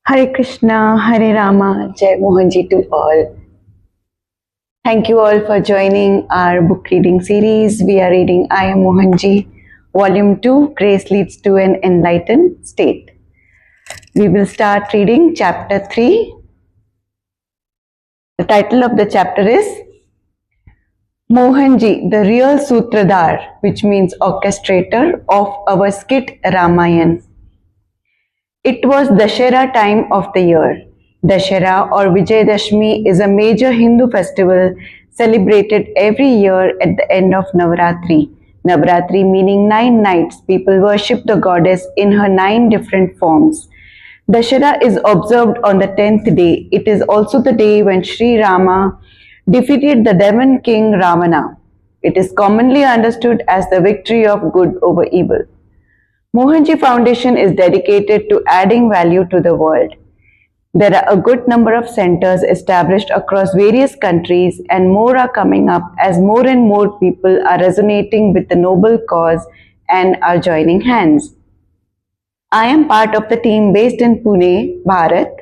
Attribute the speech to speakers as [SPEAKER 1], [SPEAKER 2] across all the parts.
[SPEAKER 1] Hare Krishna, Hare Rama, Jai Mohanji to all. Thank you all for joining our book reading series. We are reading I Am Mohanji, Volume 2, Grace Leads to an Enlightened State. We will start reading Chapter 3. The title of the chapter is Mohanji, the real Sutradhar, which means orchestrator of our skit Ramayan. It was Dashera time of the year. Dashera or Vijayadashmi is a major Hindu festival celebrated every year at the end of Navaratri. Navaratri meaning 9 nights. People worship the goddess in her 9 different forms. Dashera is observed on the 10th day. It is also the day when Sri Rama defeated the demon king Ravana. It is commonly understood as the victory of good over evil. Mohanji Foundation is dedicated to adding value to the world. There are a good number of centers established across various countries, and more are coming up as more and more people are resonating with the noble cause and are joining hands. I am part of the team based in Pune, Bharat.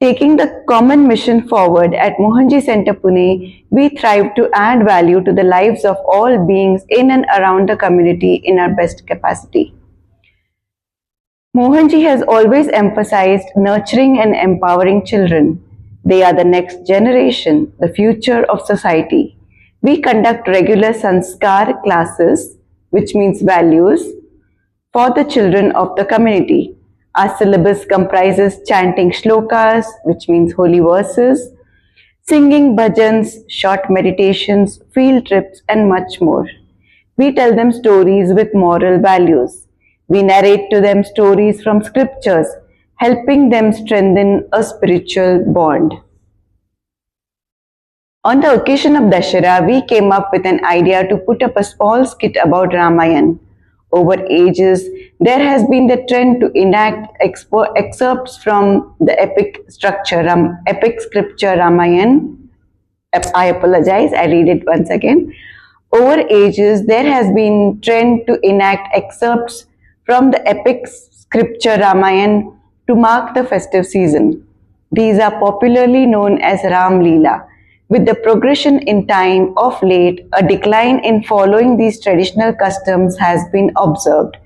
[SPEAKER 1] Taking the common mission forward at Mohanji Center Pune, we thrive to add value to the lives of all beings in and around the community in our best capacity. Mohanji has always emphasized nurturing and empowering children. They are the next generation, the future of society. We conduct regular sanskar classes, which means values, for the children of the community. Our syllabus comprises chanting shlokas, which means holy verses, singing bhajans, short meditations, field trips, and much more. We tell them stories with moral values. We narrate to them stories from scriptures, helping them strengthen a spiritual bond. On the occasion of Dashera, we came up with an idea to put up a small skit about Ramayan. Over ages, there has been the trend to enact excerpts from the epic scripture Ramayan. I apologize, I read it once again. Over ages, there has been trend to enact excerpts from the epic scripture Ramayan to mark the festive season. These are popularly known as Ram Leela. With the progression in time of late, a decline in following these traditional customs has been observed.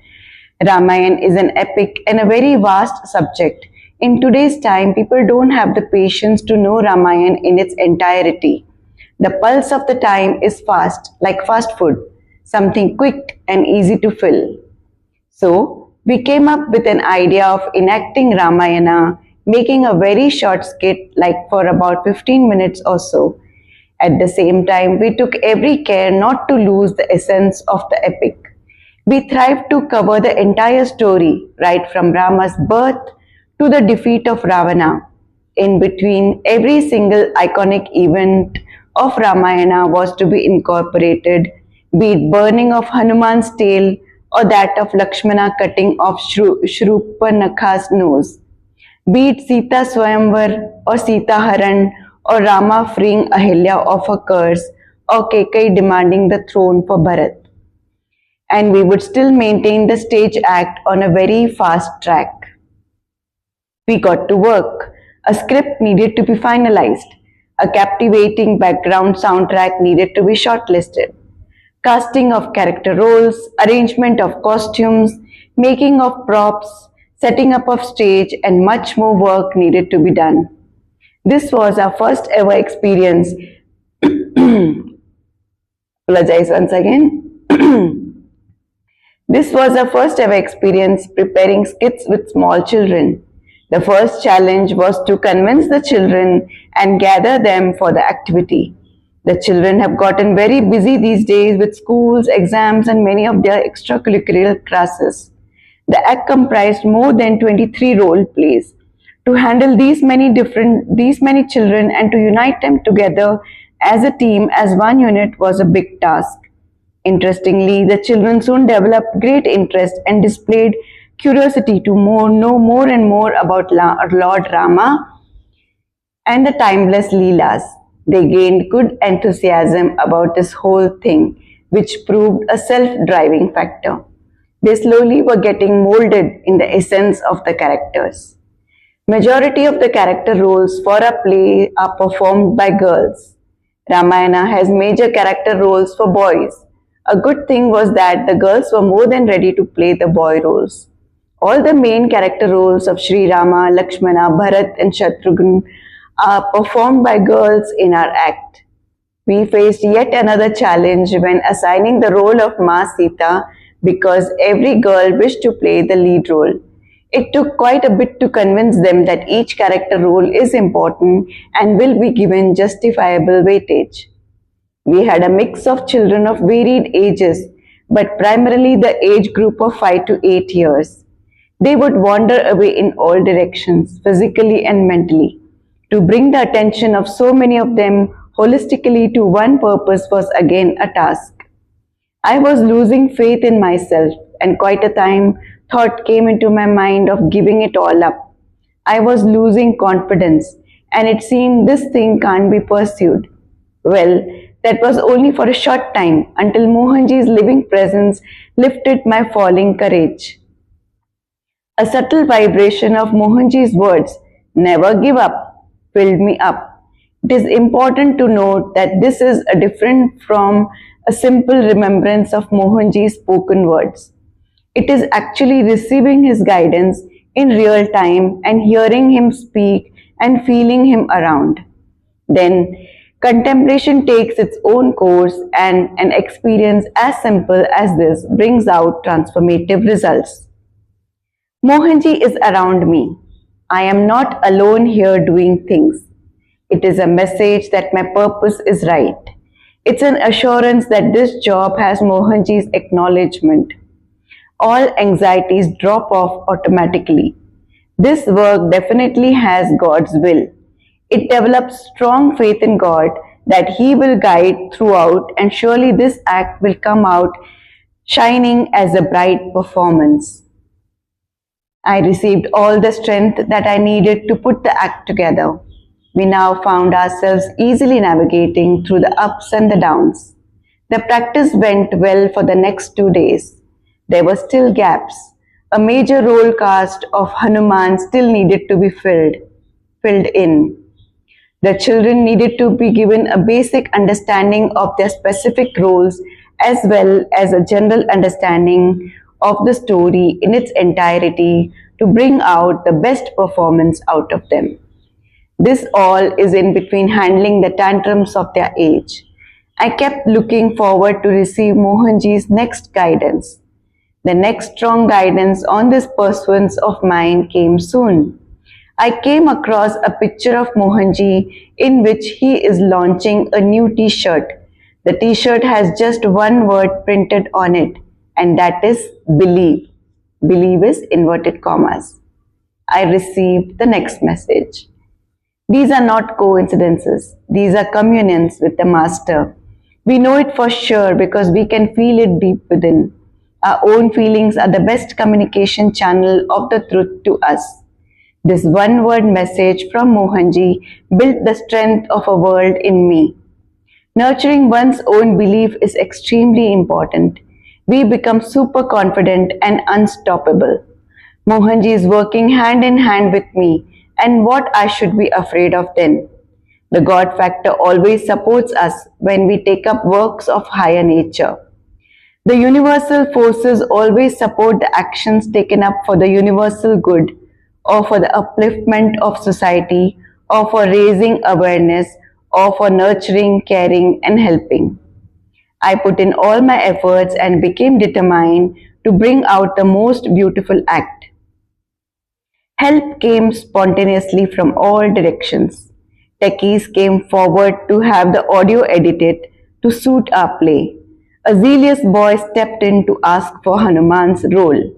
[SPEAKER 1] Ramayan is an epic and a very vast subject. In today's time, people don't have the patience to know Ramayan in its entirety. The pulse of the time is fast, like fast food, something quick and easy to fill. So, we came up with an idea of enacting Ramayana, making a very short skit like for about 15 minutes or so. At the same time, we took every care not to lose the essence of the epic. We tried to cover the entire story, right from Rama's birth to the defeat of Ravana. In between, every single iconic event of Ramayana was to be incorporated, be it burning of Hanuman's tail, or that of Lakshmana cutting off Shrupanakha's nose. Be it Sita Swayamvar or Sita Haran or Rama freeing Ahilya of a curse or Kekai demanding the throne for Bharat. And we would still maintain the stage act on a very fast track. We got to work. A script needed to be finalized. A captivating background soundtrack needed to be shortlisted. Casting of character roles, arrangement of costumes, making of props, setting up of stage, and much more work needed to be done. This was our first ever experience. Apologize once again. This was our first ever experience preparing skits with small children. The first challenge was to convince the children and gather them for the activity. The children have gotten very busy these days with schools, exams, and many of their extracurricular classes. The act comprised more than 23 role plays. To handle these many children and to unite them together as a team, as one unit, was a big task. Interestingly, the children soon developed great interest and displayed curiosity to know more and more about Lord Rama and the timeless Leelas. They gained good enthusiasm about this whole thing, which proved a self-driving factor. They slowly were getting molded in the essence of the characters. Majority of the character roles for a play are performed by girls. Ramayana has major character roles for boys. A good thing was that the girls were more than ready to play the boy roles. All the main character roles of Sri Rama, Lakshmana, Bharat, and Shatrughan are performed by girls in our act. We faced yet another challenge when assigning the role of Ma Sita because every girl wished to play the lead role. It took quite a bit to convince them that each character role is important and will be given justifiable weightage. We had a mix of children of varied ages, but primarily the age group of 5 to 8 years. They would wander away in all directions, physically and mentally. To bring the attention of so many of them holistically to one purpose was again a task. I was losing faith in myself, and quite a time thought came into my mind of giving it all up. I was losing confidence, and it seemed this thing can't be pursued. Well, that was only for a short time until Mohanji's living presence lifted my falling courage. A subtle vibration of Mohanji's words, "Never give up," filled me up. It is important to note that this is a different from a simple remembrance of Mohanji's spoken words. It is actually receiving his guidance in real time and hearing him speak and feeling him around. Then, contemplation takes its own course, and an experience as simple as this brings out transformative results. Mohanji is around me. I am not alone here doing things. It is a message that my purpose is right. It's an assurance that this job has Mohanji's acknowledgement. All anxieties drop off automatically. This work definitely has God's will. It develops strong faith in God that He will guide throughout, and surely this act will come out shining as a bright performance. I received all the strength that I needed to put the act together. We now found ourselves easily navigating through the ups and the downs. The practice went well for the next 2 days. There were still gaps. A major role cast of Hanuman still needed to be filled in. The children needed to be given a basic understanding of their specific roles as well as a general understanding of the story in its entirety to bring out the best performance out of them. This all is in between handling the tantrums of their age. I kept looking forward to receive Mohanji's next guidance. The next strong guidance on this pursuance of mine came soon. I came across a picture of Mohanji in which he is launching a new t-shirt. The t-shirt has just one word printed on it, and that is believe. Believe is inverted commas. I received the next message. These are not coincidences. These are communions with the Master. We know it for sure because we can feel it deep within. Our own feelings are the best communication channel of the truth to us. This one word message from Mohanji built the strength of a world in me. Nurturing one's own belief is extremely important. We become super confident and unstoppable. Mohanji is working hand in hand with me, and what I should be afraid of then? The God factor always supports us when we take up works of higher nature. The universal forces always support the actions taken up for the universal good, or for the upliftment of society, or for raising awareness, or for nurturing, caring, and helping. I put in all my efforts and became determined to bring out the most beautiful act. Help came spontaneously from all directions. Techies came forward to have the audio edited to suit our play. A zealous boy stepped in to ask for Hanuman's role.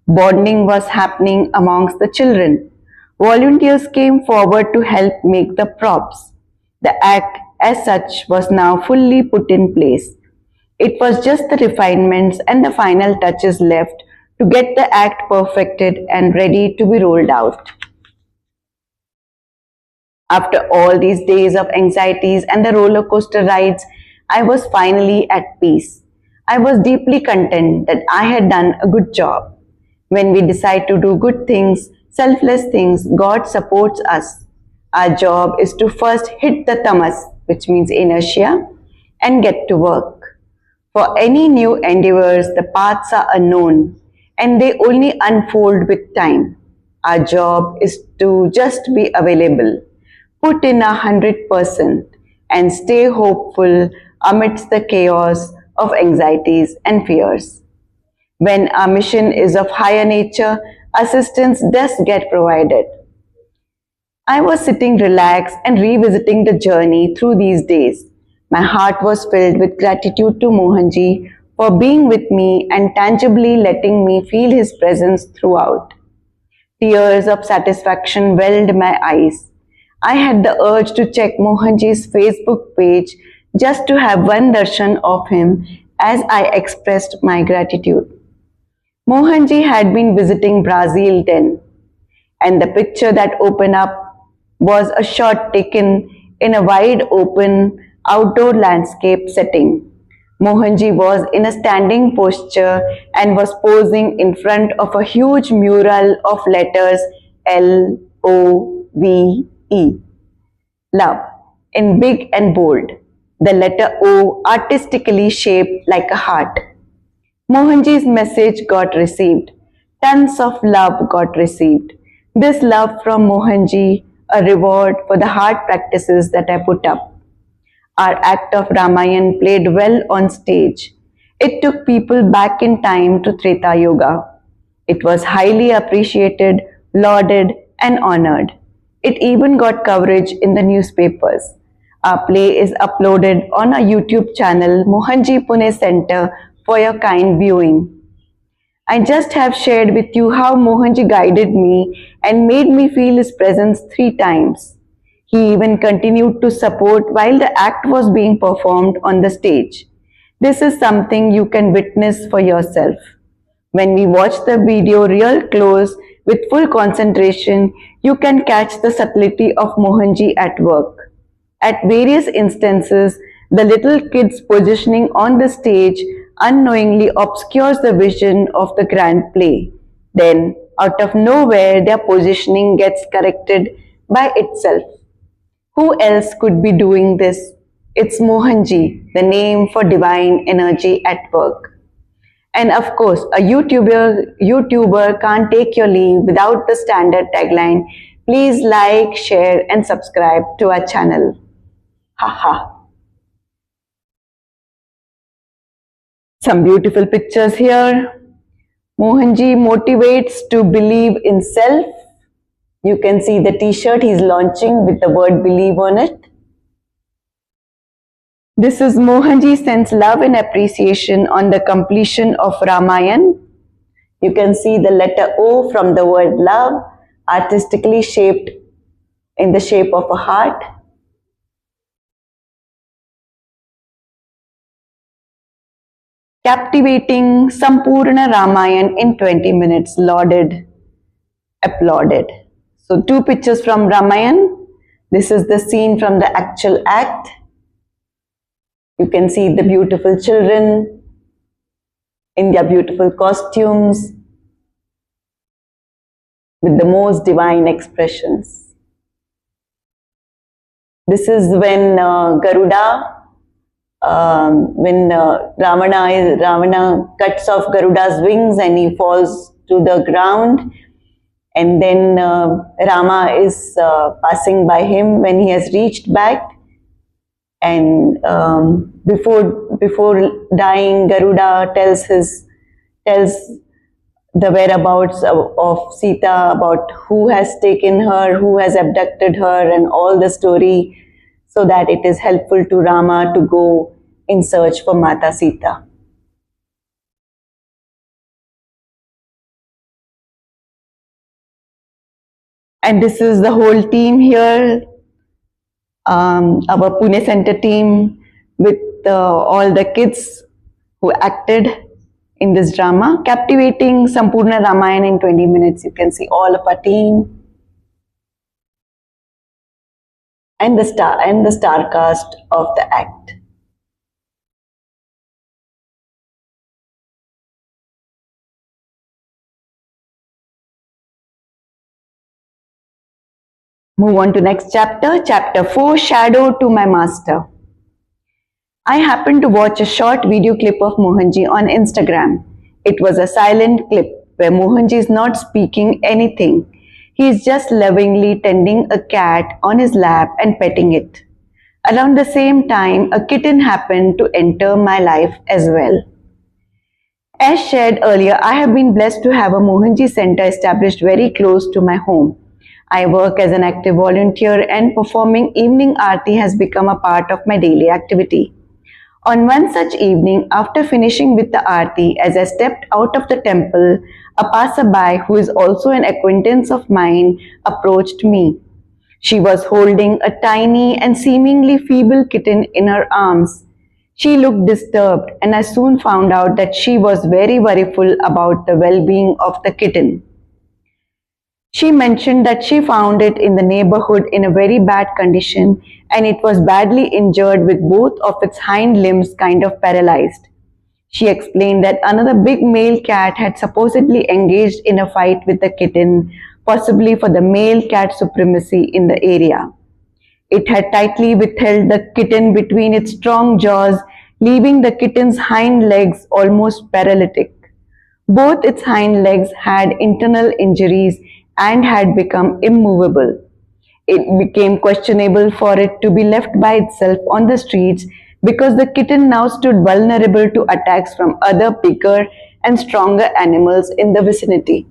[SPEAKER 1] Bonding was happening amongst the children. Volunteers came forward to help make the props. The act as such was now fully put in place. It was just the refinements and the final touches left to get the act perfected and ready to be rolled out. After all these days of anxieties and the roller coaster rides, I was finally at peace. I was deeply content that I had done a good job. When we decide to do good things, selfless things, God supports us. Our job is to first hit the tamas, which means inertia, and get to work. For any new endeavors, the paths are unknown and they only unfold with time. Our job is to just be available, put in 100%, and stay hopeful amidst the chaos of anxieties and fears. When our mission is of higher nature, assistance does get provided. I was sitting relaxed and revisiting the journey through these days. My heart was filled with gratitude to Mohanji for being with me and tangibly letting me feel his presence throughout. Tears of satisfaction welled my eyes. I had the urge to check Mohanji's Facebook page just to have one darshan of him as I expressed my gratitude. Mohanji had been visiting Brazil then, and the picture that opened up was a shot taken in a wide open outdoor landscape setting. Mohanji was in a standing posture and was posing in front of a huge mural of letters LOVE, love, in big and bold. The letter O artistically shaped like a heart. Mohanji's message got received. Tons of love got received. This love from Mohanji, a reward for the hard practices that I put up. Our act of Ramayan played well on stage. It took people back in time to Treta Yoga. It was highly appreciated, lauded, and honored. It even got coverage in the newspapers. Our play is uploaded on our YouTube channel, Mohanji Pune Center, for your kind viewing. I just have shared with you how Mohanji guided me and made me feel his presence 3 times. He even continued to support while the act was being performed on the stage. This is something you can witness for yourself. When we watch the video real close with full concentration, you can catch the subtlety of Mohanji at work. At various instances, the little kid's positioning on the stage unknowingly obscures the vision of the grand play. Then, out of nowhere, their positioning gets corrected by itself. Who else could be doing this? It's Mohanji, the name for divine energy at work. And of course, a YouTuber can't take your leave without the standard tagline, please like, share and subscribe to our channel. Haha. Some beautiful pictures here. Mohanji motivates to believe in self. You can see the t-shirt he's launching with the word believe on it. This is Mohanji sends love and appreciation on the completion of Ramayan. You can see the letter O from the word love, artistically shaped in the shape of a heart. Captivating Sampurna Ramayan in 20 minutes, lauded, applauded. So 2 pictures from Ramayan. This is the scene from the actual act. You can see the beautiful children in their beautiful costumes with the most divine expressions. This is when Ravana cuts off Garuda's wings and he falls to the ground, and then Rama is passing by him when he has reached back, and before dying, Garuda tells the whereabouts of Sita, about who has taken her, who has abducted her, and all the story, so that it is helpful to Rama to go in search for Mata Sita. And this is the whole team here, our Pune Center team with all the kids who acted in this drama, captivating Sampurna Ramayana in 20 minutes. You can see all of our team and the star cast of the act. Move on to next chapter, chapter 4, Shadow to my Master. I happened to watch a short video clip of Mohanji on Instagram. It was a silent clip where Mohanji is not speaking anything. He is just lovingly tending a cat on his lap and petting it. Around the same time, a kitten happened to enter my life as well. As shared earlier, I have been blessed to have a Mohanji center established very close to my home. I work as an active volunteer and performing evening aarti has become a part of my daily activity. On one such evening, after finishing with the aarti, as I stepped out of the temple, a passerby who is also an acquaintance of mine approached me. She was holding a tiny and seemingly feeble kitten in her arms. She looked disturbed, and I soon found out that she was very worryful about the well being of the kitten. She mentioned that she found it in the neighborhood in a very bad condition and it was badly injured with both of its hind limbs kind of paralyzed. She explained that another big male cat had supposedly engaged in a fight with the kitten, possibly for the male cat supremacy in the area. It had tightly withheld the kitten between its strong jaws, leaving the kitten's hind legs almost paralytic. Both its hind legs had internal injuries and had become immovable. It became questionable for it to be left by itself on the streets because the kitten now stood vulnerable to attacks from other bigger and stronger animals in the vicinity.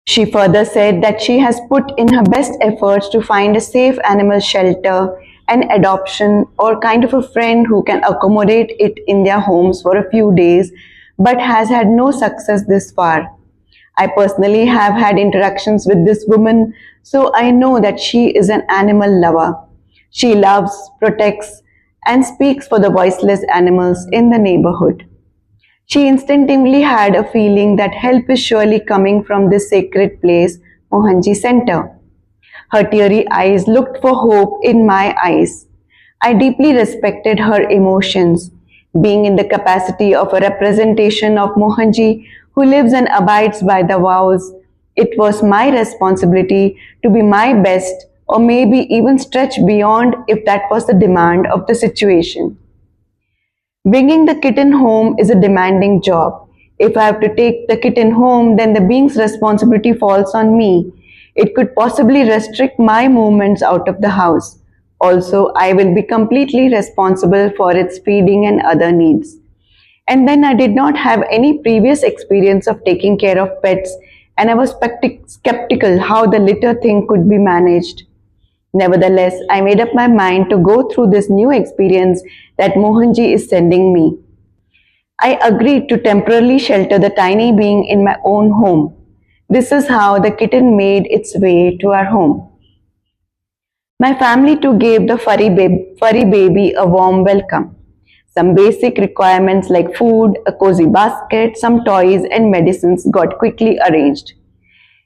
[SPEAKER 1] She further said that she has put in her best efforts to find a safe animal shelter, an adoption, or kind of a friend who can accommodate it in their homes for a few days, but has had no success this far. I personally have had interactions with this woman, so I know that she is an animal lover. She loves, protects, and speaks for the voiceless animals in the neighborhood. She instinctively had a feeling that help is surely coming from this sacred place, Mohanji Center. Her teary eyes looked for hope in my eyes. I deeply respected her emotions. Being in the capacity of a representation of Mohanji, who lives and abides by the vows, it was my responsibility to be my best or maybe even stretch beyond if that was the demand of the situation. Bringing the kitten home is a demanding job. If I have to take the kitten home, then the being's responsibility falls on me. It could possibly restrict my movements out of the house. Also, I will be completely responsible for its feeding and other needs. And then I did not have any previous experience of taking care of pets, and I was skeptical how the litter thing could be managed. Nevertheless, I made up my mind to go through this new experience that Mohanji is sending me. I agreed to temporarily shelter the tiny being in my own home. This is how the kitten made its way to our home. My family too gave the furry baby a warm welcome. Some basic requirements like food, a cozy basket, some toys, and medicines got quickly arranged.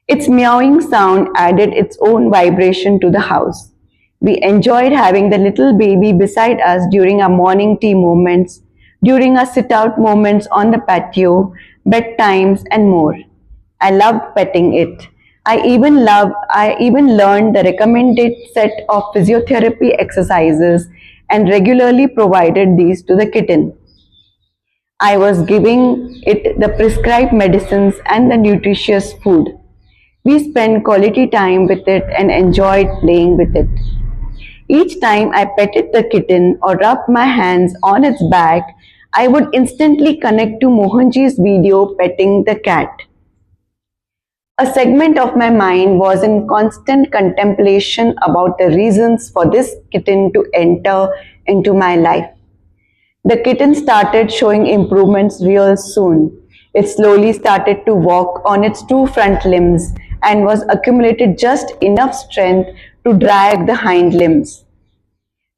[SPEAKER 1] Its meowing sound added its own vibration to the house. We enjoyed having the little baby beside us during our morning tea moments, during our sit-out moments on the patio, bedtimes, and more. I loved petting it. I even learned the recommended set of physiotherapy exercises and regularly provided these to the kitten. I was giving it the prescribed medicines and the nutritious food. We spent quality time with it and enjoyed playing with it. Each time I petted the kitten or rubbed my hands on its back, I would instantly connect to Mohanji's video petting the cat. A segment of my mind was in constant contemplation about the reasons for this kitten to enter into my life. The kitten started showing improvements real soon. It slowly started to walk on its two front limbs and was accumulated just enough strength to drag the hind limbs.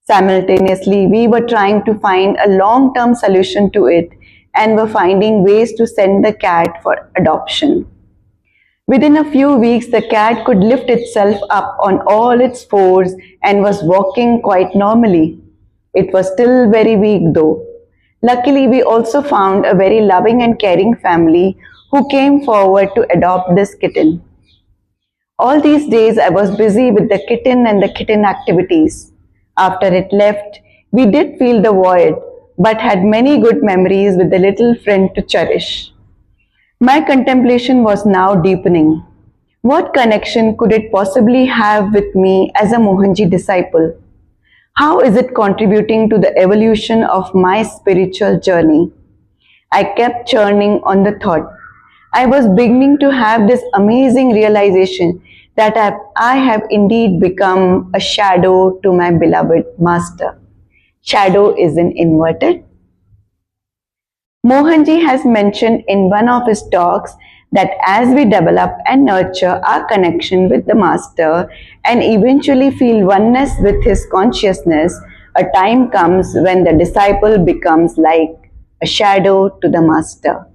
[SPEAKER 1] Simultaneously, we were trying to find a long-term solution to it and were finding ways to send the cat for adoption. Within a few weeks, the cat could lift itself up on all its fours and was walking quite normally. It was still very weak though. Luckily, we also found a very loving and caring family who came forward to adopt this kitten. All these days I was busy with the kitten and the kitten activities. After it left, we did feel the void, but had many good memories with the little friend to cherish. My contemplation was now deepening. What connection could it possibly have with me as a Mohanji disciple? How is it contributing to the evolution of my spiritual journey? I kept churning on the thought. I was beginning to have this amazing realization that I have indeed become a shadow to my beloved master. Shadow is in inverted. Mohanji has mentioned in one of his talks that as we develop and nurture our connection with the master and eventually feel oneness with his consciousness, a time comes when the disciple becomes like a shadow to the master.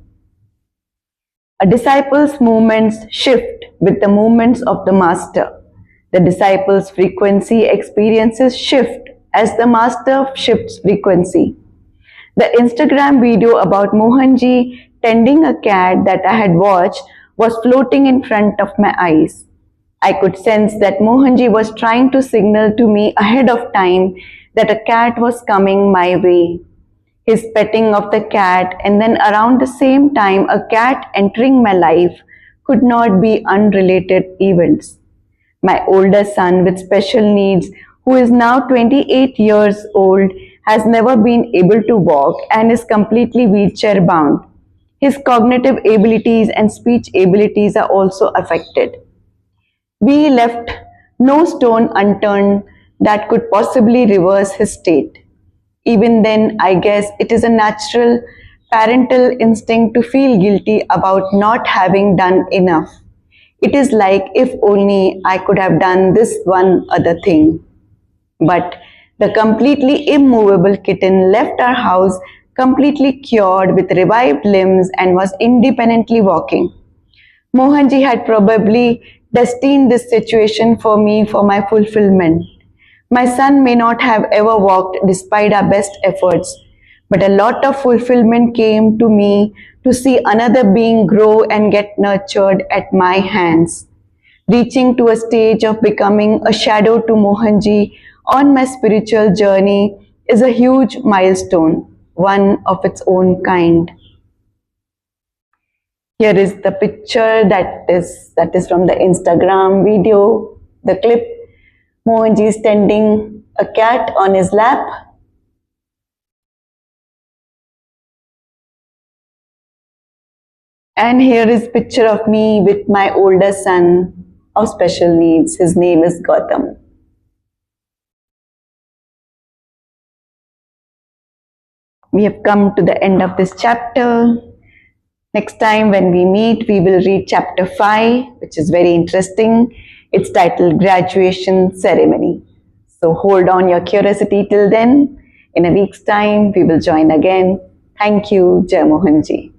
[SPEAKER 1] A disciple's movements shift with the movements of the master. The disciple's frequency experiences shift as the master shifts frequency. The Instagram video about Mohanji tending a cat that I had watched was floating in front of my eyes. I could sense that Mohanji was trying to signal to me ahead of time that a cat was coming my way. His petting of the cat and then around the same time a cat entering my life could not be unrelated events. My older son with special needs, who is now 28 years old, has never been able to walk and is completely wheelchair bound. His cognitive abilities and speech abilities are also affected. We left no stone unturned that could possibly reverse his state. Even then, I guess it is a natural parental instinct to feel guilty about not having done enough. It is like if only I could have done this one other thing. But the completely immovable kitten left our house completely cured with revived limbs and was independently walking. Mohanji had probably destined this situation for me for my fulfillment. My son may not have ever walked despite our best efforts, but a lot of fulfillment came to me to see another being grow and get nurtured at my hands. Reaching to a stage of becoming a shadow to Mohanji on my spiritual journey is a huge milestone, one of its own kind. Here is the picture that is from the Instagram video, the clip. Mohanji is tending a cat on his lap. And here is picture of me with my older son of special needs. His name is Gautam. We have come to the end of this chapter. Next time when we meet, we will read chapter 5, which is very interesting. It's titled Graduation Ceremony. So hold on your curiosity till then. In a week's time, we will join again. Thank you, Jai Mohanji.